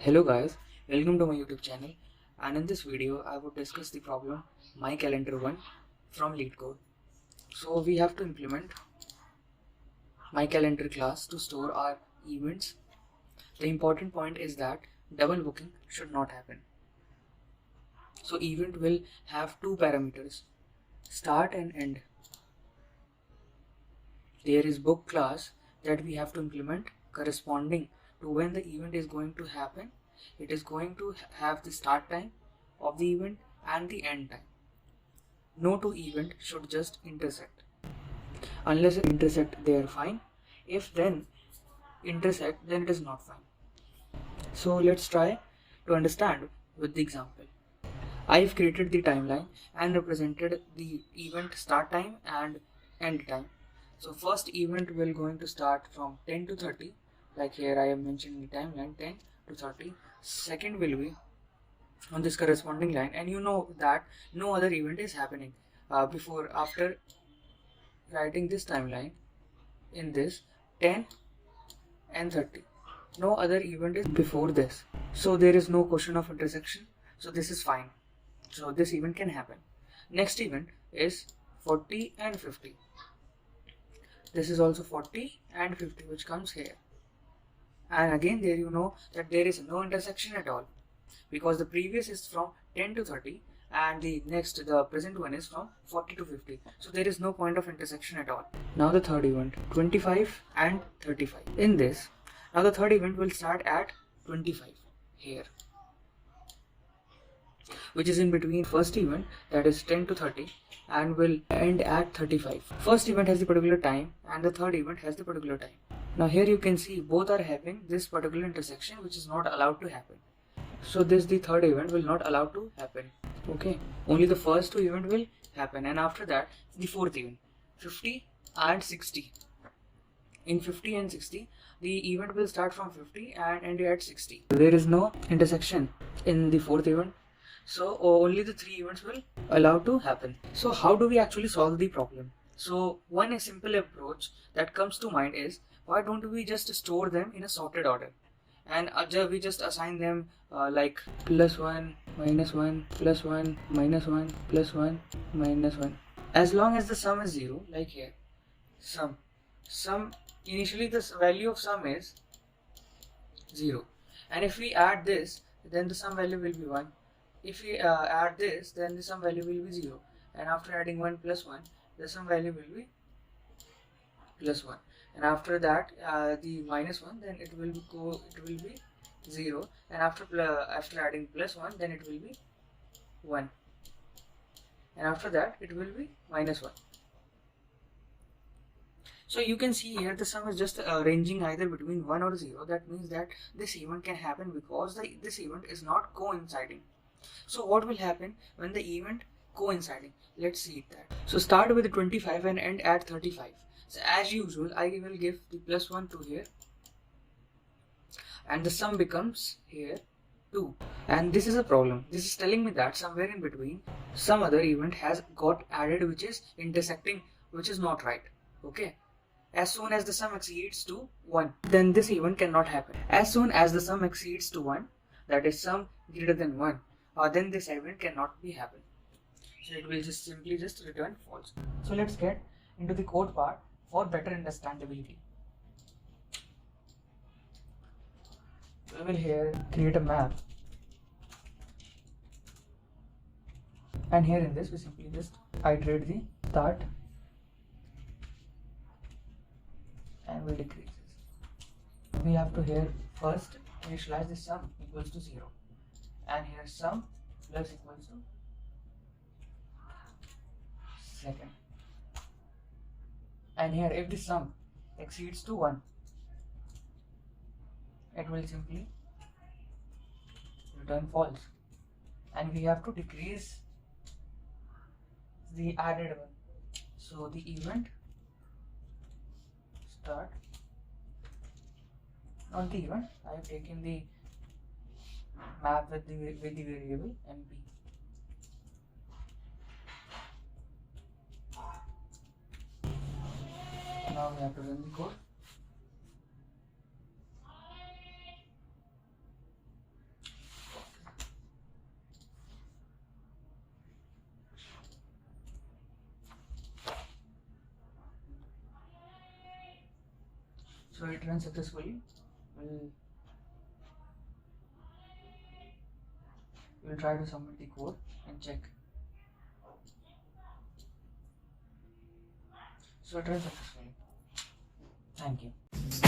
Hello guys, welcome to my YouTube channel, and in this video I would discuss the problem my calendar 1 from LeetCode. So we have to implement my calendar class to store our events. The important point is that double booking should not happen. So event will have two parameters, start and end. There is book class that we have to implement corresponding to when the event is going to happen. It is going to have the start time of the event and the end time. No two events should just intersect. Unless it intersect, they are fine. If then intersect, then it is not fine. So let's try to understand with the example. I have created the timeline and represented the event start time and end time. So first event will going to start from 10 to 30, like here I have mentioned the timeline 10 to 30. Second will be on this corresponding line, and you know that no other event is happening after writing this timeline in this 10 and 30. No other event is before this, so there is no question of intersection, so this is fine. So this event can happen. Next event is 40 and 50. This is also 40 and 50, which comes here. And again there you know that there is no intersection at all, because the previous is from 10 to 30 and the present one is from 40 to 50. So there is no point of intersection at all. Now the third event, 25 and 35. In this, now the third event will start at 25 here, which is in between first event, that is 10 to 30, and will end at 35. First event has the particular time and the third event has the particular time. Now here you can see both are having this particular intersection, which is not allowed to happen. So the third event will not allow to happen. Okay, only the first two event will happen, and after that the fourth event, 50 and 60. In 50 and 60, the event will start from 50 and end at 60. There is no intersection in the fourth event, so only the three events will allow to happen. So how do we actually solve the problem? So one simple approach that comes to mind is, why don't we just store them in a sorted order, and we just assign them like +1, -1, +1, -1, +1, -1. As long as the sum is 0, like here, sum initially the value of sum is 0, and if we add this, then the sum value will be 1. If we add this, then the sum value will be 0, and after adding 1 plus 1, the sum value will be +1, and after that the -1, then it will be 0, and after adding +1, then it will be 1, and after that it will be -1. So you can see here the sum is just ranging either between 1 or 0. That means that this event can happen because this event is not coinciding. So what will happen when the event coinciding? Let's see that. So start with 25 and end at 35. So as usual, I will give the +1 to here, and the sum becomes here 2. And this is a problem. This is telling me that somewhere in between some other event has got added, which is intersecting, which is not right. Okay. As soon as the sum exceeds to 1, then this event cannot happen. As soon as the sum exceeds to 1, that is sum greater than 1, then this event cannot be happen. So it will just simply return false. So let's get into the code part for better understandability. We will here create a map, and here in this we simply just iterate the start and we decrease this. We have to here first initialize the sum equals to 0, and here sum plus equals to second, and here if the sum exceeds to 1, it will simply return false, and we have to decrease the added one. So the event start, not the event, I have taken the map with the variable mp. Now we have to run the code. So it runs successfully. We'll try to submit the code and check. So it runs successfully. Thank you.